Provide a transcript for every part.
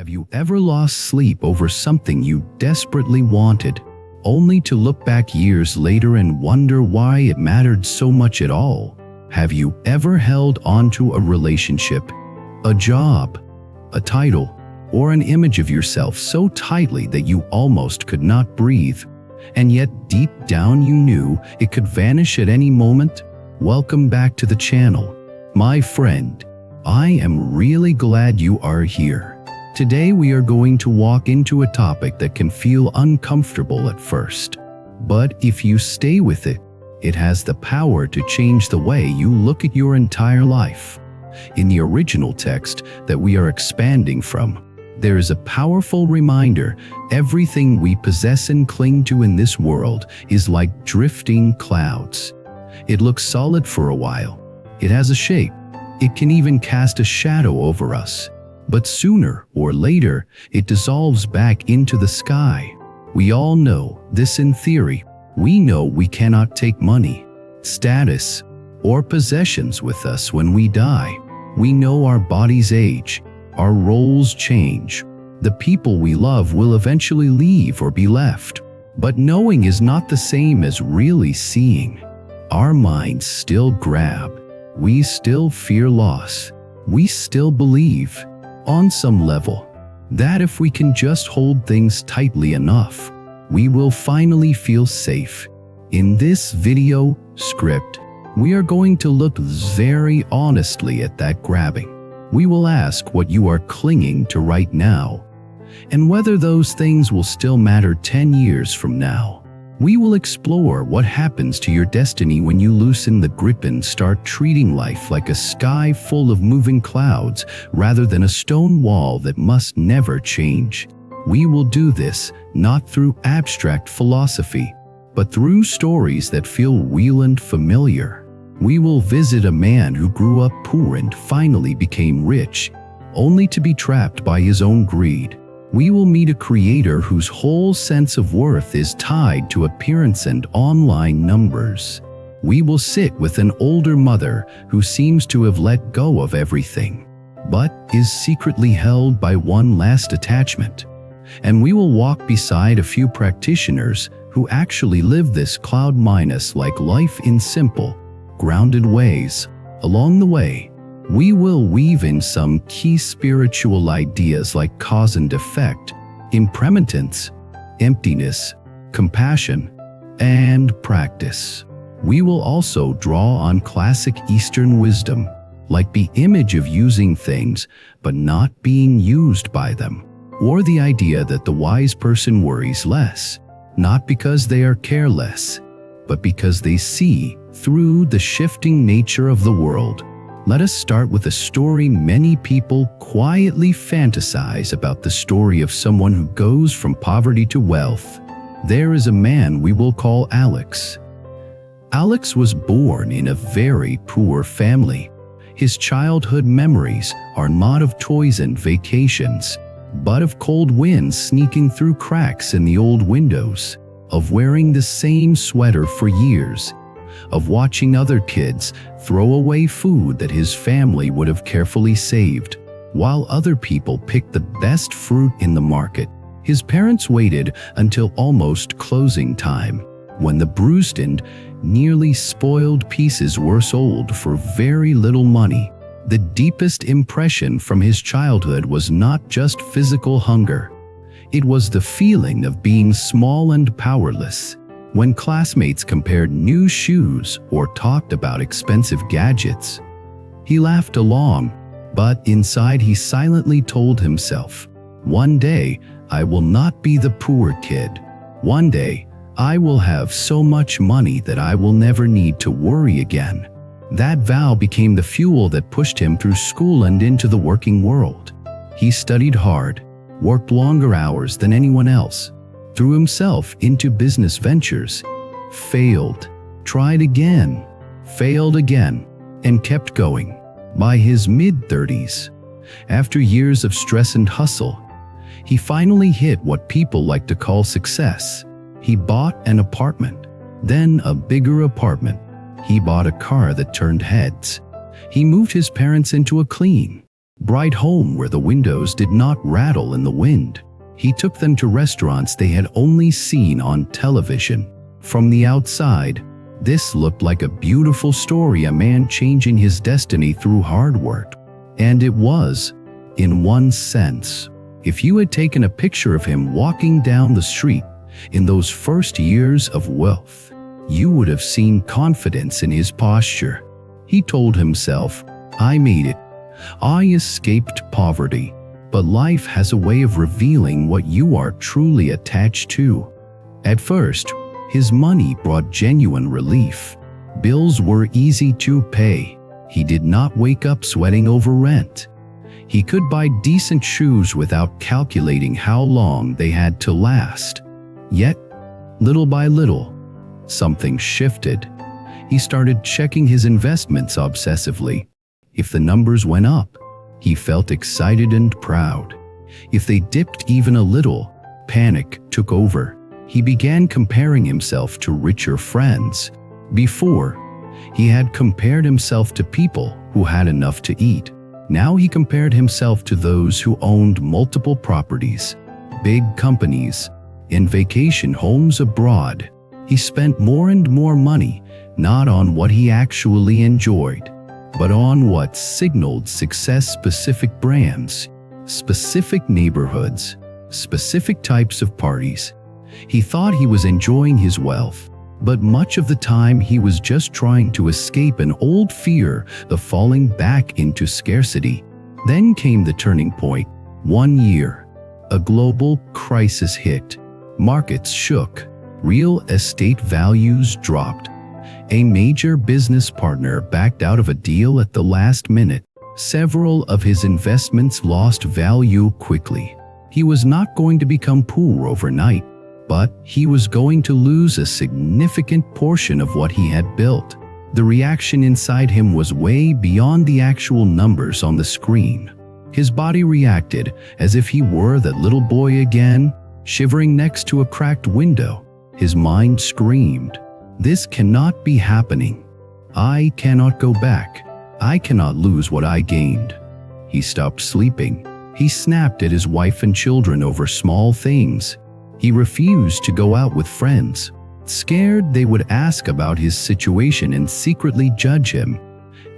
Have you ever lost sleep over something you desperately wanted, only to look back years later and wonder why it mattered so much at all? Have you ever held onto a relationship, a job, a title, or an image of yourself so tightly that you almost could not breathe, and yet deep down you knew it could vanish at any moment? Welcome back to the channel, my friend. I am really glad you are here. Today we are going to walk into a topic that can feel uncomfortable at first, but if you stay with it, it has the power to change the way you look at your entire life. In the original text that we are expanding from, there is a powerful reminder: everything we possess and cling to in this world is like drifting clouds. It looks solid for a while. It has a shape. It can even cast a shadow over us. But sooner or later, it dissolves back into the sky. We all know this in theory. We know we cannot take money, status, or possessions with us when we die. We know our bodies age, our roles change. The people we love will eventually leave or be left. But knowing is not the same as really seeing. Our minds still grab. We still fear loss. We still believe, on some level, that if we can just hold things tightly enough, we will finally feel safe. In this video script, we are going to look very honestly at that grabbing. We will ask what you are clinging to right now, and whether those things will still matter 10 years from now. We will explore what happens to your destiny when you loosen the grip and start treating life like a sky full of moving clouds rather than a stone wall that must never change. We will do this not through abstract philosophy, but through stories that feel real and familiar. We will visit a man who grew up poor and finally became rich, only to be trapped by his own greed. We will meet a creator whose whole sense of worth is tied to appearance and online numbers. We will sit with an older mother who seems to have let go of everything, but is secretly held by one last attachment. And we will walk beside a few practitioners who actually live this cloud-minus-like life in simple, grounded ways. Along the way, we will weave in some key spiritual ideas like cause and effect, impermanence, emptiness, compassion, and practice. We will also draw on classic Eastern wisdom, like the image of using things but not being used by them, or the idea that the wise person worries less, not because they are careless, but because they see through the shifting nature of the world. Let us start with a story many people quietly fantasize about: the story of someone who goes from poverty to wealth. There is a man we will call Alex. Alex was born in a very poor family. His childhood memories are not of toys and vacations, but of cold winds sneaking through cracks in the old windows, of wearing the same sweater for years, of watching other kids throw away food that his family would have carefully saved, while other people picked the best fruit in the market. His parents waited until almost closing time, when the bruised and nearly spoiled pieces were sold for very little money. The deepest impression from his childhood was not just physical hunger. It was the feeling of being small and powerless. When classmates compared new shoes or talked about expensive gadgets, he laughed along, but inside he silently told himself, "One day, I will not be the poor kid. One day, I will have so much money that I will never need to worry again." That vow became the fuel that pushed him through school and into the working world. He studied hard, worked longer hours than anyone else, threw himself into business ventures, failed, tried again, failed again, and kept going. By his mid-30s, after years of stress and hustle, he finally hit what people like to call success. He bought an apartment, then a bigger apartment. He bought a car that turned heads. He moved his parents into a clean, bright home where the windows did not rattle in the wind. He took them to restaurants they had only seen on television. From the outside, this looked like a beautiful story, a man changing his destiny through hard work. And it was, in one sense. If you had taken a picture of him walking down the street in those first years of wealth, you would have seen confidence in his posture. He told himself, "I made it. I escaped poverty." But life has a way of revealing what you are truly attached to. At first, his money brought genuine relief. Bills were easy to pay. He did not wake up sweating over rent. He could buy decent shoes without calculating how long they had to last. Yet, little by little, something shifted. He started checking his investments obsessively. If the numbers went up, he felt excited and proud. If they dipped even a little, panic took over. He began comparing himself to richer friends. Before, he had compared himself to people who had enough to eat. Now he compared himself to those who owned multiple properties, big companies, and vacation homes abroad. He spent more and more money, not on what he actually enjoyed, but on what signaled success: specific brands, specific neighborhoods, specific types of parties. He thought he was enjoying his wealth, but much of the time he was just trying to escape an old fear of falling back into scarcity. Then came the turning point. One year, a global crisis hit. Markets shook. Real estate values dropped. A major business partner backed out of a deal at the last minute. Several of his investments lost value quickly. He was not going to become poor overnight, but he was going to lose a significant portion of what he had built. The reaction inside him was way beyond the actual numbers on the screen. His body reacted as if he were that little boy again, shivering next to a cracked window. His mind screamed, "This cannot be happening. I cannot go back. I cannot lose what I gained." He stopped sleeping. He snapped at his wife and children over small things. He refused to go out with friends, scared they would ask about his situation and secretly judge him.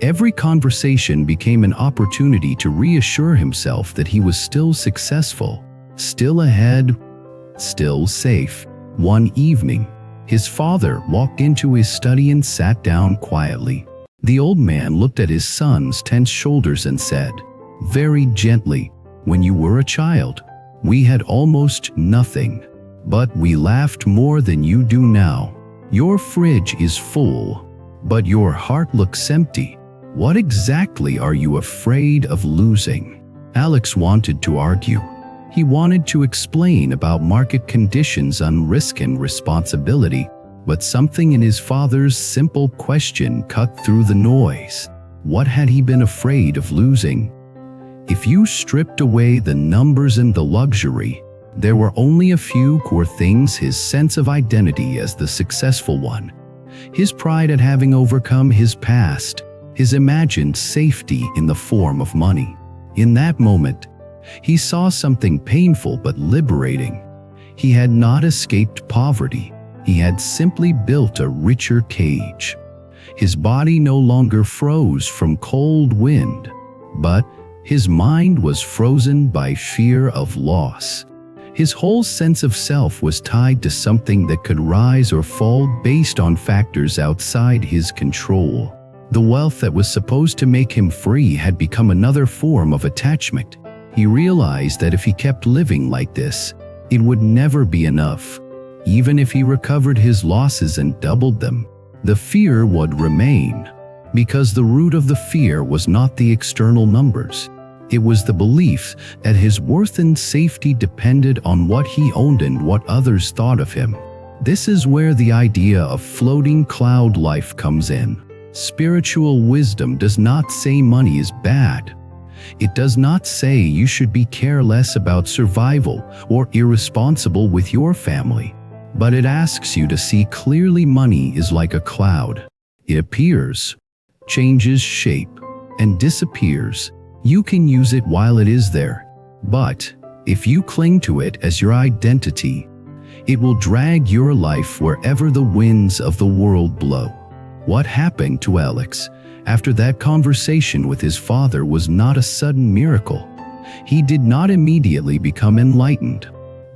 Every conversation became an opportunity to reassure himself that he was still successful, still ahead, still safe. One evening, his father walked into his study and sat down quietly. The old man looked at his son's tense shoulders and said, very gently, "When you were a child, we had almost nothing. But we laughed more than you do now. Your fridge is full, but your heart looks empty. What exactly are you afraid of losing?" Alex wanted to argue. He wanted to explain about market conditions on risk and responsibility, but something in his father's simple question cut through the noise. What had he been afraid of losing? If you stripped away the numbers and the luxury, there were only a few core things: his sense of identity as the successful one, his pride at having overcome his past, his imagined safety in the form of money. In that moment, he saw something painful but liberating. He had not escaped poverty. He had simply built a richer cage. His body no longer froze from cold wind, but his mind was frozen by fear of loss. His whole sense of self was tied to something that could rise or fall based on factors outside his control. The wealth that was supposed to make him free had become another form of attachment. He realized that if he kept living like this, it would never be enough. Even if he recovered his losses and doubled them, the fear would remain. Because the root of the fear was not the external numbers. It was the belief that his worth and safety depended on what he owned and what others thought of him. This is where the idea of floating cloud life comes in. Spiritual wisdom does not say money is bad. It does not say you should be careless about survival or irresponsible with your family. But it asks you to see clearly money is like a cloud. It appears, changes shape, and disappears. You can use it while it is there, but if you cling to it as your identity, it will drag your life wherever the winds of the world blow. What happened to Alex after that conversation with his father was not a sudden miracle. He did not immediately become enlightened,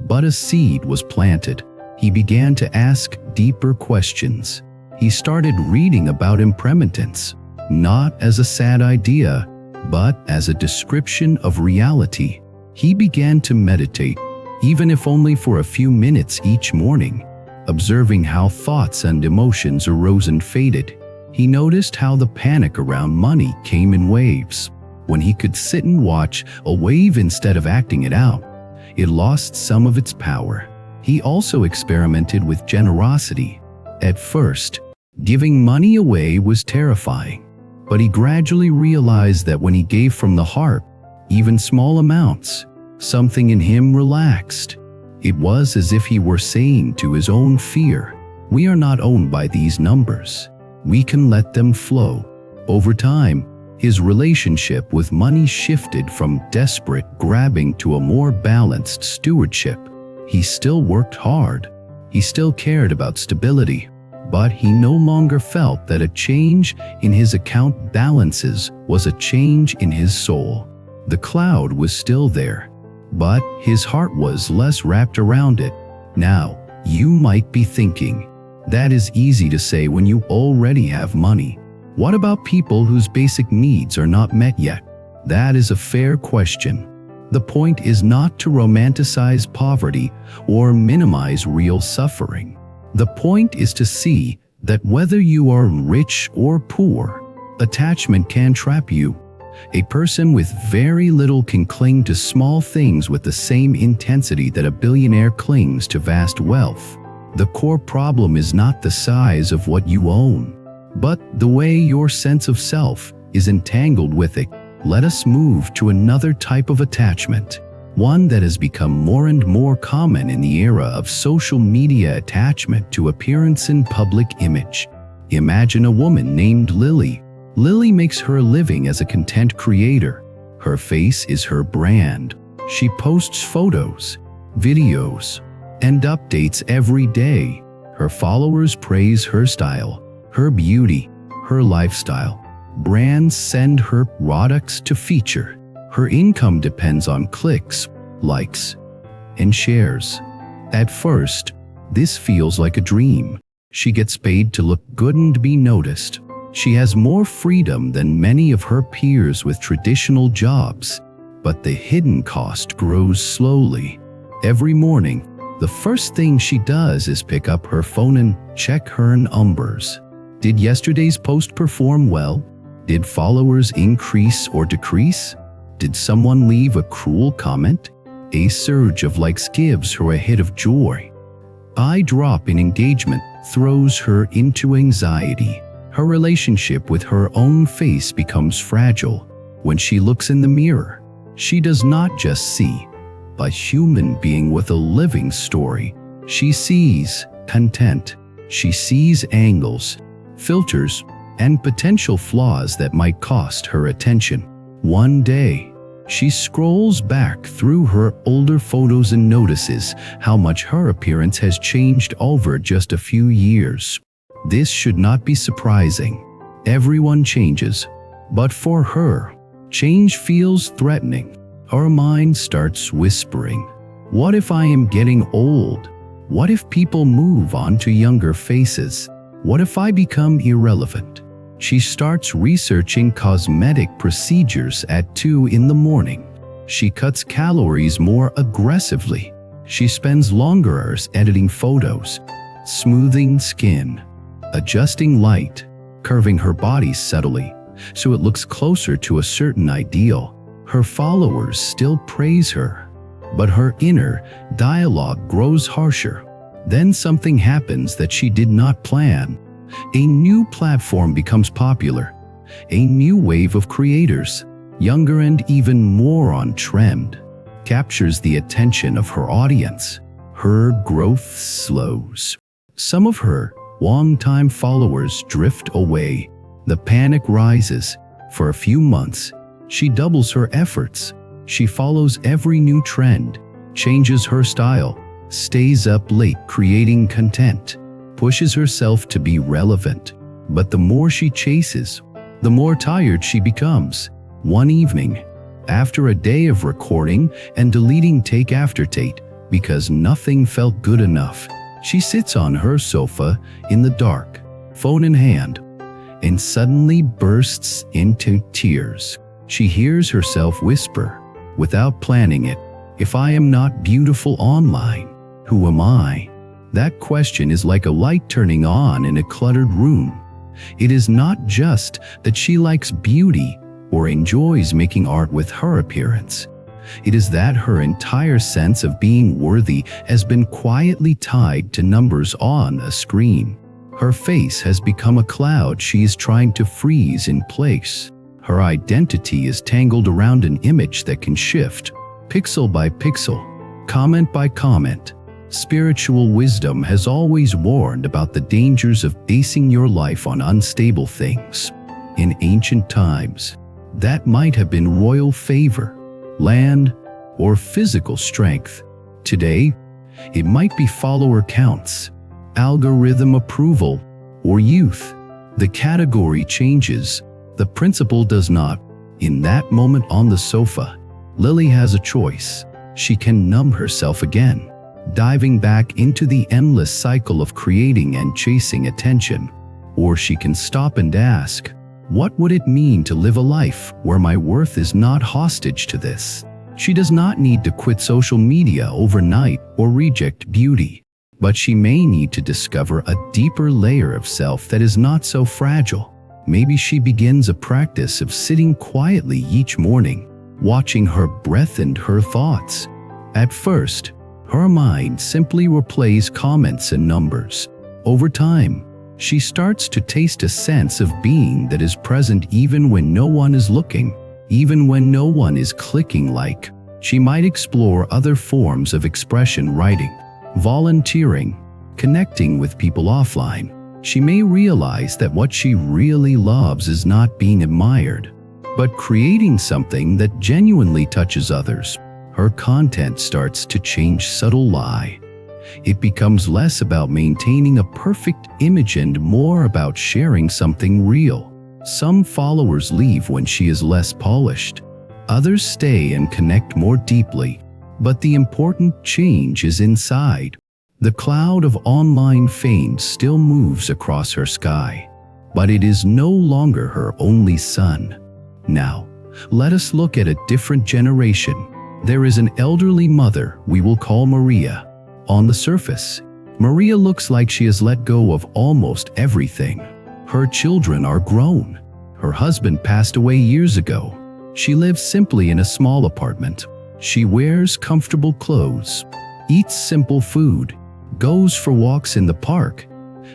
but a seed was planted. He began to ask deeper questions. He started reading about impermanence, not as a sad idea, but as a description of reality. He began to meditate, even if only for a few minutes each morning, observing how thoughts and emotions arose and faded. He noticed how the panic around money came in waves. When he could sit and watch a wave instead of acting it out, it lost some of its power. He also experimented with generosity. At first, giving money away was terrifying, but he gradually realized that when he gave from the heart, even small amounts, something in him relaxed. It was as if he were saying to his own fear, "We are not owned by these numbers. We can let them flow." Over time, his relationship with money shifted from desperate grabbing to a more balanced stewardship. He still worked hard. He still cared about stability, but he no longer felt that a change in his account balances was a change in his soul. The cloud was still there, but his heart was less wrapped around it. Now, you might be thinking, that is easy to say when you already have money. What about people whose basic needs are not met yet? That is a fair question. The point is not to romanticize poverty or minimize real suffering. The point is to see that whether you are rich or poor, attachment can trap you. A person with very little can cling to small things with the same intensity that a billionaire clings to vast wealth. The core problem is not the size of what you own, but the way your sense of self is entangled with it. Let us move to another type of attachment, one that has become more and more common in the era of social media: attachment to appearance and public image. Imagine a woman named Lily. Lily makes her living as a content creator. Her face is her brand. She posts photos, videos, and updates every day. Her followers praise her style, her beauty, her lifestyle. Brands send her products to feature. Her income depends on clicks, likes, and shares. At first, this feels like a dream. She gets paid to look good and be noticed. She has more freedom than many of her peers with traditional jobs, but the hidden cost grows slowly. Every morning, the first thing she does is pick up her phone and check her numbers. Did yesterday's post perform well? Did followers increase or decrease? Did someone leave a cruel comment? A surge of likes gives her a hit of joy. A drop in engagement throws her into anxiety. Her relationship with her own face becomes fragile. When she looks in the mirror, she does not just see a human being with a living story. She sees content. She sees angles, filters, and potential flaws that might cost her attention. One day, she scrolls back through her older photos and notices how much her appearance has changed over just a few years. This should not be surprising. Everyone changes, but for her, change feels threatening. Her mind starts whispering, "What if I am getting old? What if people move on to younger faces? What if I become irrelevant?" She starts researching cosmetic procedures at 2 in the morning. She cuts calories more aggressively. She spends longer hours editing photos, smoothing skin, adjusting light, curving her body subtly so it looks closer to a certain ideal. Her followers still praise her, but her inner dialogue grows harsher. Then something happens that she did not plan. A new platform becomes popular. A new wave of creators, younger and even more on trend, captures the attention of her audience. Her growth slows. Some of her longtime followers drift away. The panic rises. For a few months, She doubles her efforts. She follows every new trend, changes her style, stays up late creating content, pushes herself to be relevant. But the more she chases, the more tired she becomes. One evening, after a day of recording and deleting take after take because nothing felt good enough, she sits on her sofa in the dark, phone in hand, and suddenly bursts into tears. She hears herself whisper, without planning it, "If I am not beautiful online, who am I?" That question is like a light turning on in a cluttered room. It is not just that she likes beauty or enjoys making art with her appearance. It is that her entire sense of being worthy has been quietly tied to numbers on a screen. Her face has become a cloud she is trying to freeze in place. Her identity is tangled around an image that can shift, pixel by pixel, comment by comment. Spiritual wisdom has always warned about the dangers of basing your life on unstable things. In ancient times, that might have been royal favor, land, or physical strength. Today, it might be follower counts, algorithm approval, or youth. The category changes, the principle does not. In that moment on the sofa, Lily has a choice. She can numb herself again, diving back into the endless cycle of creating and chasing attention. Or she can stop and ask, what would it mean to live a life where my worth is not hostage to this? She does not need to quit social media overnight or reject beauty, but she may need to discover a deeper layer of self that is not so fragile. Maybe she begins a practice of sitting quietly each morning, watching her breath and her thoughts. At first, her mind simply replays comments and numbers. Over time, she starts to taste a sense of being that is present even when no one is looking, even when no one is clicking like. She might explore other forms of expression, writing, volunteering, connecting with people offline. She may realize that what she really loves is not being admired, but creating something that genuinely touches others. Her content starts to change subtle lie. It becomes less about maintaining a perfect image and more about sharing something real. Some followers leave when she is less polished. Others stay and connect more deeply. But the important change is inside. The cloud of online fame still moves across her sky, but it is no longer her only sun. Now, let us look at a different generation. There is an elderly mother we will call Maria. On the surface, Maria looks like she has let go of almost everything. Her children are grown. Her husband passed away years ago. She lives simply in a small apartment. She wears comfortable clothes, eats simple food, goes for walks in the park,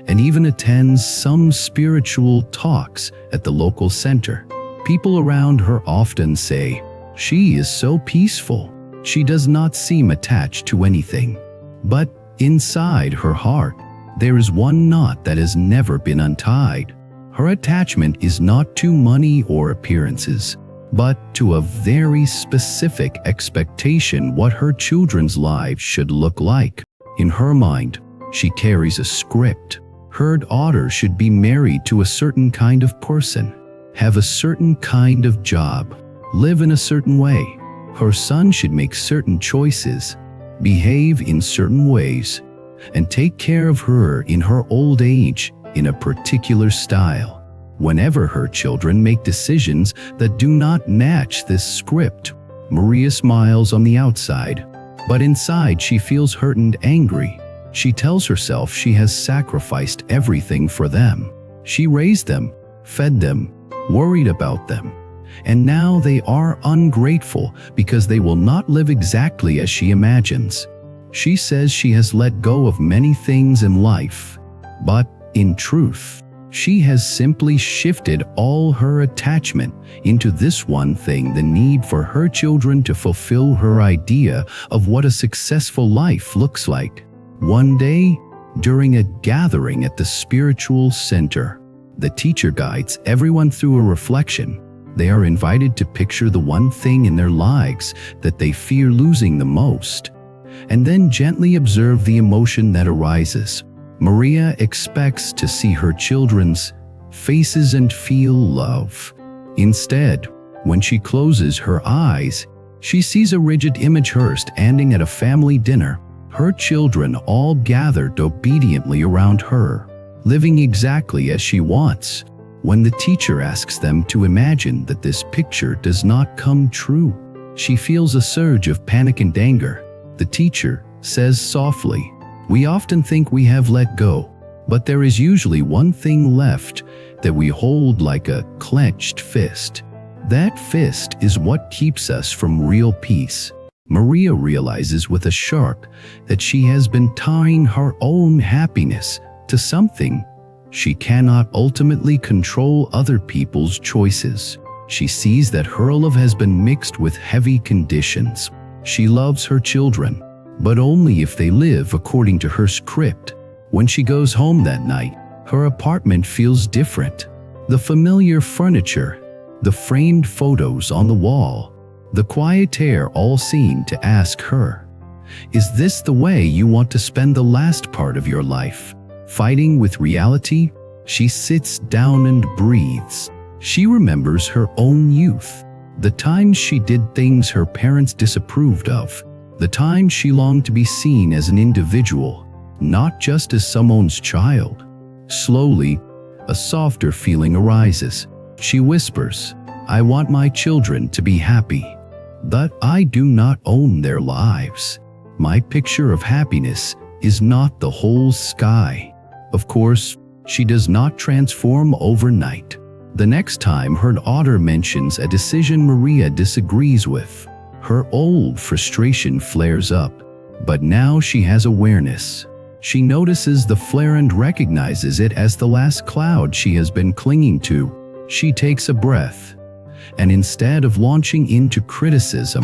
and even attends some spiritual talks at the local center. People around her often say, "She is so peaceful. She does not seem attached to anything." But inside her heart, there is one knot that has never been untied. Her attachment is not to money or appearances, but to a very specific expectation what her children's lives should look like. In her mind, she carries a script. Her daughter should be married to a certain kind of person, have a certain kind of job, live in a certain way. Her son should make certain choices, behave in certain ways, and take care of her in her old age in a particular style. Whenever her children make decisions that do not match this script, Maria smiles on the outside, but inside she feels hurt and angry. She tells herself she has sacrificed everything for them. She raised them, fed them, worried about them, and now they are ungrateful because they will not live exactly as she imagines. She says she has let go of many things in life, but in truth, she has simply shifted all her attachment into this one thing: the need for her children to fulfill her idea of what a successful life looks like. One day, during a gathering at the spiritual center, the teacher guides everyone through a reflection. They are invited to picture the one thing in their lives that they fear losing the most, and then gently observe the emotion that arises. Maria expects to see her children's faces and feel love. Instead, when she closes her eyes, she sees a rigid image her standing at a family dinner, her children all gathered obediently around her, living exactly as she wants. When the teacher asks them to imagine that this picture does not come true, she feels a surge of panic and anger. The teacher says softly, "We often think we have let go, but there is usually one thing left that we hold like a clenched fist. That fist is what keeps us from real peace." Maria realizes with a shock that she has been tying her own happiness to something she cannot ultimately control: other people's choices. She sees that her love has been mixed with heavy conditions. She loves her children, but only if they live according to her script. When she goes home that night, her apartment feels different. The familiar furniture, the framed photos on the wall, the quiet air all seem to ask her, "Is this the way you want to spend the last part of your life?" Fighting with reality, she sits down and breathes. She remembers her own youth, the times she did things her parents disapproved of, the times she longed to be seen as an individual, not just as someone's child. Slowly, a softer feeling arises. She whispers, "I want my children to be happy, but I do not own their lives. My picture of happiness is not the whole sky." Of course, she does not transform overnight. The next time her daughter mentions a decision Maria disagrees with, her old frustration flares up. But now she has awareness. She notices the flare and recognizes it as the last cloud she has been clinging to. She takes a breath, and instead of launching into criticism,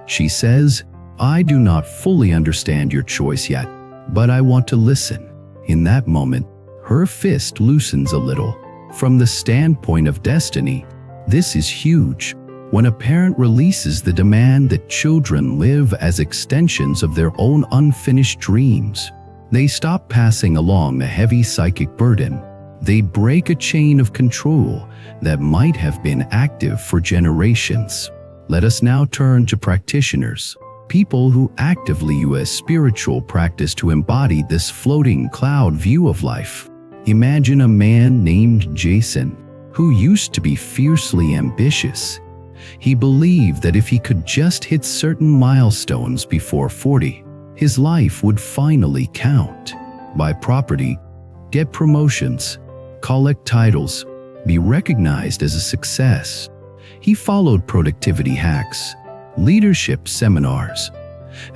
she says, "I do not fully understand your choice yet, but I want to listen." In that moment, her fist loosens a little. From the standpoint of destiny, this is huge. When a parent releases the demand that children live as extensions of their own unfinished dreams, they stop passing along a heavy psychic burden. They break a chain of control that might have been active for generations. Let us now turn to practitioners, people who actively use spiritual practice to embody this floating cloud view of life. Imagine a man named Jason, who used to be fiercely ambitious. He believed that if he could just hit certain milestones before 40, his life would finally count. Buy property, get promotions, collect titles, be recognized as a success. He followed productivity hacks, leadership seminars,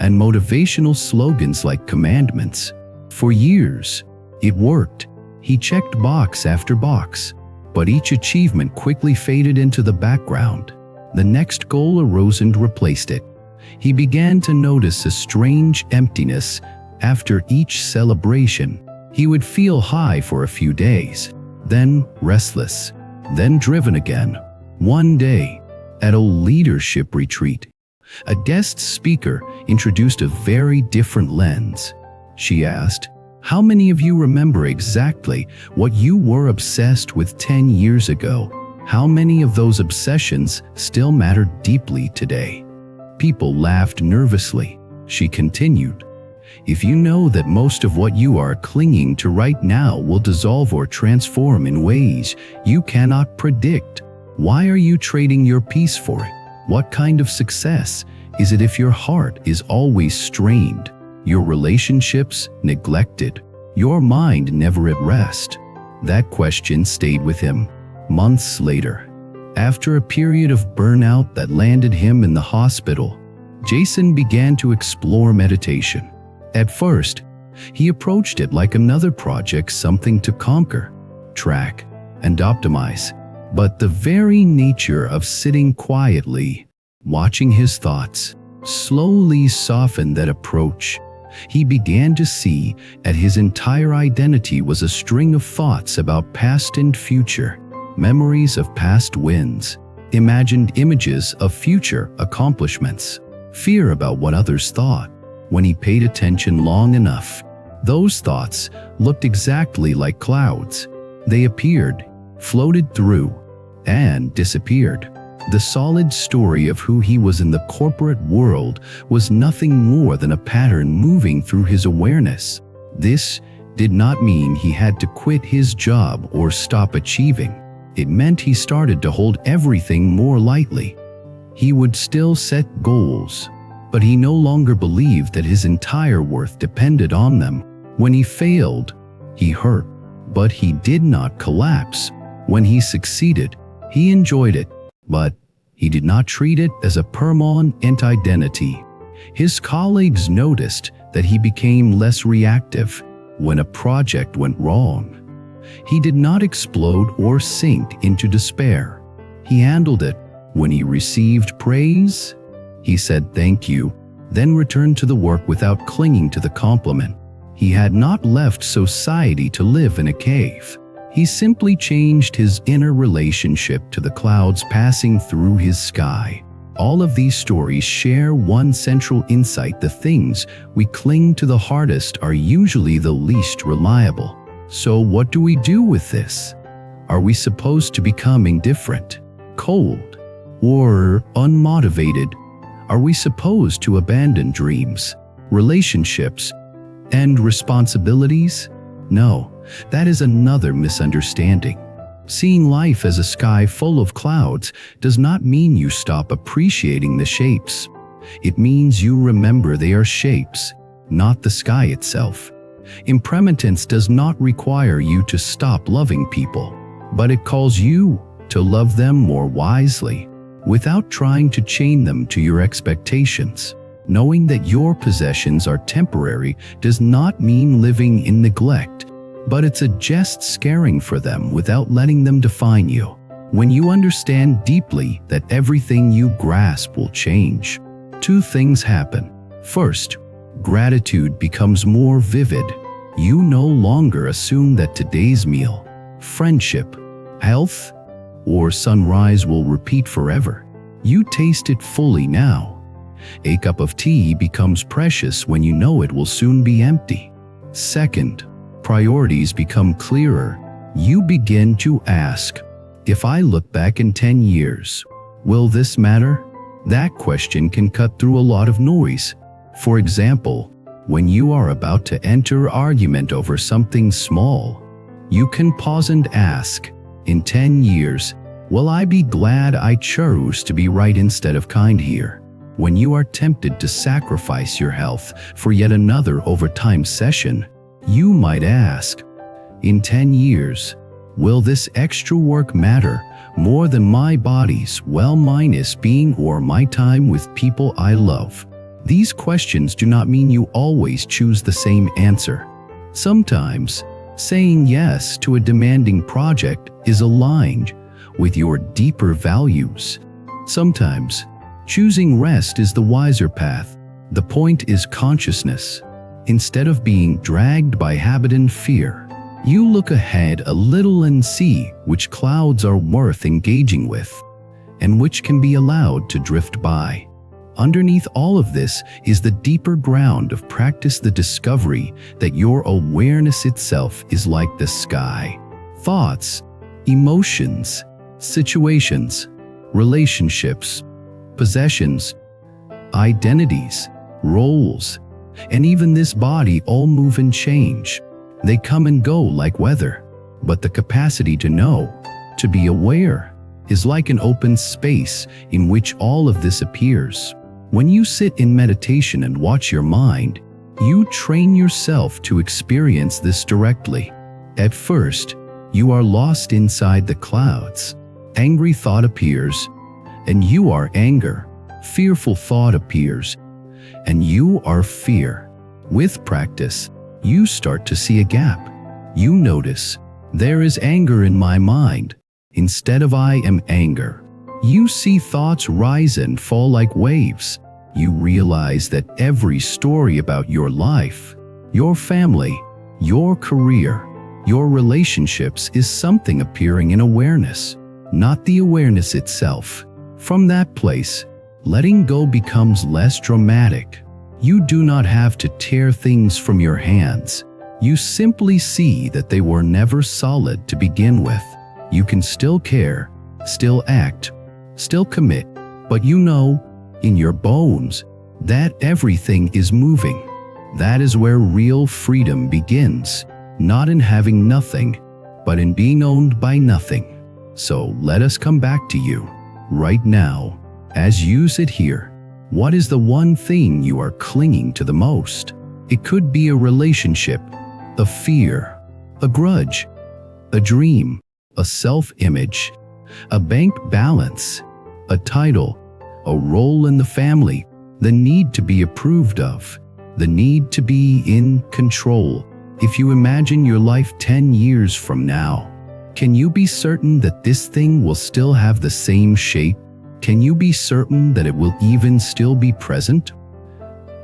and motivational slogans like commandments. For years, it worked. He checked box after box, but each achievement quickly faded into the background. The next goal arose and replaced it. He began to notice a strange emptiness after each celebration. He would feel high for a few days, then restless, then driven again. One day, at a leadership retreat, a guest speaker introduced a very different lens. She asked, "How many of you remember exactly what you were obsessed with 10 years ago? How many of those obsessions still matter deeply today?" People laughed nervously. She continued, "If you know that most of what you are clinging to right now will dissolve or transform in ways you cannot predict, why are you trading your peace for it? What kind of success is it if your heart is always strained, your relationships neglected, your mind never at rest?" That question stayed with him. Months later, after a period of burnout that landed him in the hospital, Jason began to explore meditation. At first, he approached it like another project, something to conquer, track, and optimize. But the very nature of sitting quietly, watching his thoughts, slowly softened that approach. He began to see that his entire identity was a string of thoughts about past and future, memories of past wins, imagined images of future accomplishments, fear about what others thought. When he paid attention long enough, those thoughts looked exactly like clouds. They appeared, floated through, and disappeared. The solid story of who he was in the corporate world was nothing more than a pattern moving through his awareness. This did not mean he had to quit his job or stop achieving. It meant he started to hold everything more lightly. He would still set goals, but he no longer believed that his entire worth depended on them. When he failed, he hurt, but he did not collapse. When he succeeded, he enjoyed it, but he did not treat it as a permanent identity. His colleagues noticed that he became less reactive when a project went wrong. He did not explode or sink into despair. He handled it. When he received praise, he said thank you, then returned to the work without clinging to the compliment. He had not left society to live in a cave. He simply changed his inner relationship to the clouds passing through his sky. All of these stories share one central insight: the things we cling to the hardest are usually the least reliable. So what do we do with this? Are we supposed to become indifferent, cold, or unmotivated? Are we supposed to abandon dreams, relationships, and responsibilities? No, that is another misunderstanding. Seeing life as a sky full of clouds does not mean you stop appreciating the shapes. It means you remember they are shapes, not the sky itself. Impermanence does not require you to stop loving people, but it calls you to love them more wisely, without trying to chain them to your expectations. Knowing that your possessions are temporary does not mean living in neglect, but it's a just caring for them without letting them define you. When you understand deeply that everything you grasp will change, two things happen. First, gratitude becomes more vivid. You no longer assume that today's meal, friendship, health, or sunrise will repeat forever. You taste it fully now. A cup of tea becomes precious when you know it will soon be empty. Second, priorities become clearer. You begin to ask, if I look back in 10 years, will this matter? That question can cut through a lot of noise. For example, when you are about to enter argument over something small, you can pause and ask, in 10 years, will I be glad I chose to be right instead of kind here? When you are tempted to sacrifice your health for yet another overtime session, you might ask, in 10 years, will this extra work matter more than my body's well-being or my time with people I love? These questions do not mean you always choose the same answer. Sometimes, saying yes to a demanding project is aligned with your deeper values. Sometimes, choosing rest is the wiser path. The point is consciousness. Instead of being dragged by habit and fear, you look ahead a little and see which clouds are worth engaging with, and which can be allowed to drift by. Underneath all of this is the deeper ground of practice, the discovery that your awareness itself is like the sky. Thoughts, emotions, situations, relationships, possessions, identities, roles, and even this body all move and change. They come and go like weather, but the capacity to know, to be aware, is like an open space in which all of this appears. When you sit in meditation and watch your mind, you train yourself to experience this directly. At first, you are lost inside the clouds. Angry thought appears, and you are anger. Fearful thought appears, and you are fear. With practice, you start to see a gap. You notice, there is anger in my mind, instead of I am anger. You see thoughts rise and fall like waves. You realize that every story about your life, your family, your career, your relationships is something appearing in awareness. not the awareness itself. From that place, letting go becomes less dramatic. You do not have to tear things from your hands. You simply see that they were never solid to begin with. You can still care, still act, still commit, but you know, in your bones, that everything is moving. That is where real freedom begins, not in having nothing, but in being owned by nothing. So let us come back to you, right now, as you sit here. What is the one thing you are clinging to the most? It could be a relationship, a fear, a grudge, a dream, a self-image, a bank balance, a title, a role in the family, the need to be approved of, the need to be in control. If you imagine your life 10 years from now, can you be certain that this thing will still have the same shape? Can you be certain that it will even still be present?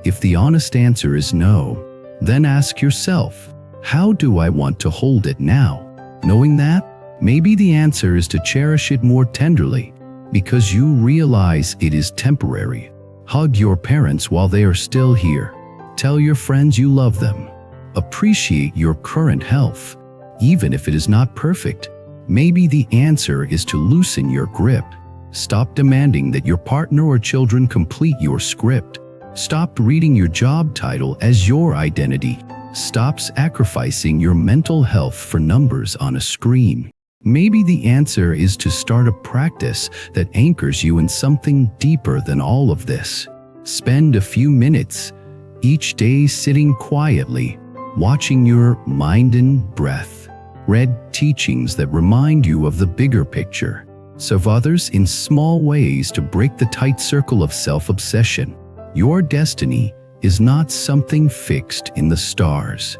If the honest answer is no, then ask yourself, how do I want to hold it now? Knowing that, maybe the answer is to cherish it more tenderly, because you realize it is temporary. Hug your parents while they are still here. Tell your friends you love them. Appreciate your current health, even if it is not perfect. Maybe the answer is to loosen your grip. Stop demanding that your partner or children complete your script. Stop reading your job title as your identity. Stop sacrificing your mental health for numbers on a screen. Maybe the answer is to start a practice that anchors you in something deeper than all of this. Spend a few minutes each day sitting quietly, watching your mind and breath. Read teachings that remind you of the bigger picture. Serve others in small ways to break the tight circle of self-obsession. Your destiny is not something fixed in the stars.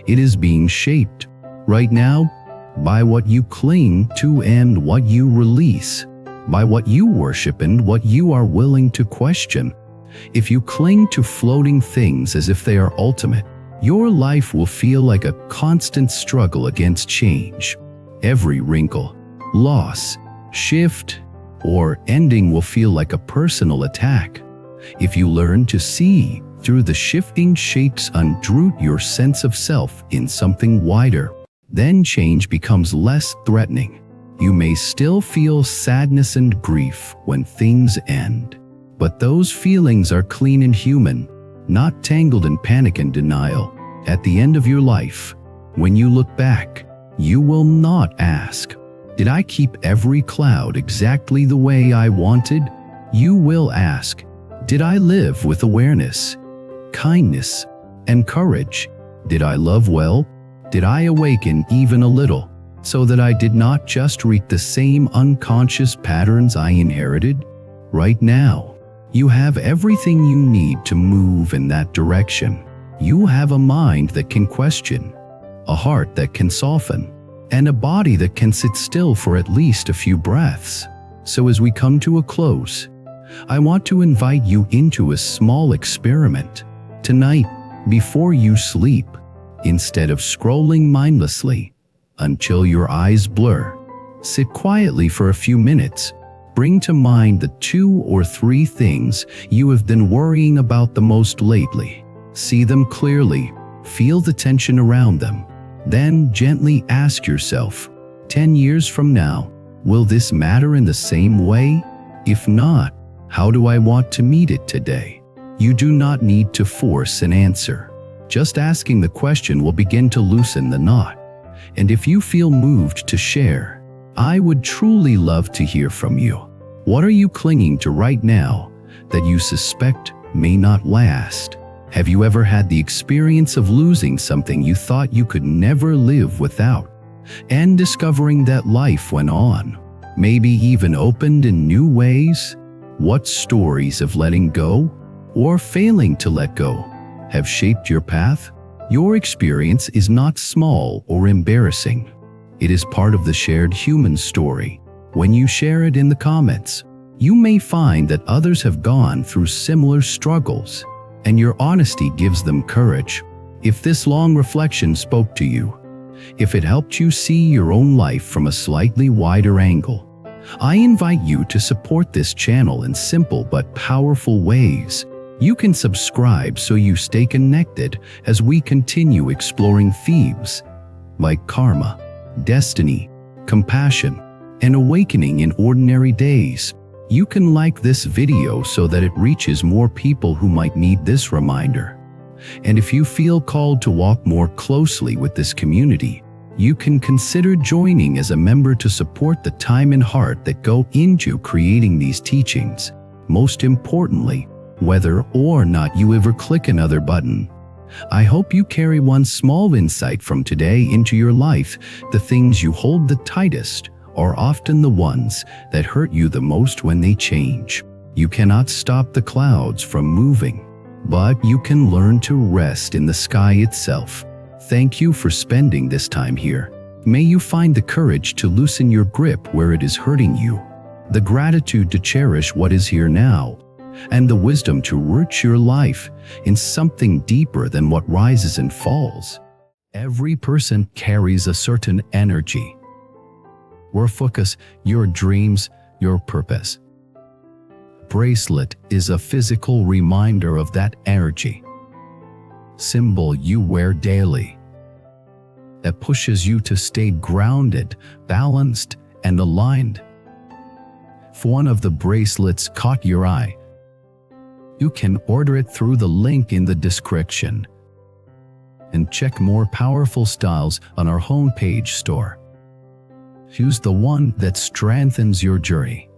It is being shaped right now by what you cling to and what you release, by what you worship and what you are willing to question. If you cling to floating things as if they are ultimate, your life will feel like a constant struggle against change. Every wrinkle, loss, shift, or ending will feel like a personal attack. If you learn to see through the shifting shapes and root your sense of self in something wider, then change becomes less threatening. You may still feel sadness and grief when things end, but those feelings are clean and human, not tangled in panic and denial. At the end of your life, when you look back, you will not ask, "Did I keep every cloud exactly the way I wanted?" You will ask, "Did I live with awareness, kindness, and courage? Did I love well? Did I awaken even a little, so that I did not just repeat the same unconscious patterns I inherited?" Right now, you have everything you need to move in that direction. You have a mind that can question, a heart that can soften, and a body that can sit still for at least a few breaths. So as we come to a close, I want to invite you into a small experiment. Tonight, before you sleep, instead of scrolling mindlessly until your eyes blur, sit quietly for a few minutes. Bring to mind the 2 or 3 things you have been worrying about the most lately. See them clearly, feel the tension around them. Then gently ask yourself, 10 years from now, will this matter in the same way? If not, how do I want to meet it today? You do not need to force an answer. Just asking the question will begin to loosen the knot. And if you feel moved to share, I would truly love to hear from you. What are you clinging to right now that you suspect may not last? Have you ever had the experience of losing something you thought you could never live without, and discovering that life went on, maybe even opened in new ways? What stories of letting go or failing to let go have shaped your path? Your experience is not small or embarrassing. It is part of the shared human story. When you share it in the comments, you may find that others have gone through similar struggles, and your honesty gives them courage. If this long reflection spoke to you, if it helped you see your own life from a slightly wider angle, I invite you to support this channel in simple but powerful ways. You can subscribe so you stay connected as we continue exploring themes like karma, destiny, compassion, and awakening in ordinary days. You can like this video so that it reaches more people who might need this reminder. And if you feel called to walk more closely with this community, you can consider joining as a member to support the time and heart that go into creating these teachings. Most importantly, whether or not you ever click another button, I hope you carry one small insight from today into your life. The things you hold the tightest are often the ones that hurt you the most when they change. You cannot stop the clouds from moving, but you can learn to rest in the sky itself. Thank you for spending this time here. May you find the courage to loosen your grip where it is hurting you, the gratitude to cherish what is here now, and the wisdom to root your life in something deeper than what rises and falls. Every person carries a certain energy. Your focus, your dreams, your purpose. Bracelet is a physical reminder of that energy. Symbol you wear daily that pushes you to stay grounded, balanced, and aligned. If one of the bracelets caught your eye, you can order it through the link in the description and check more powerful styles on our homepage store. Choose the one that strengthens your journey.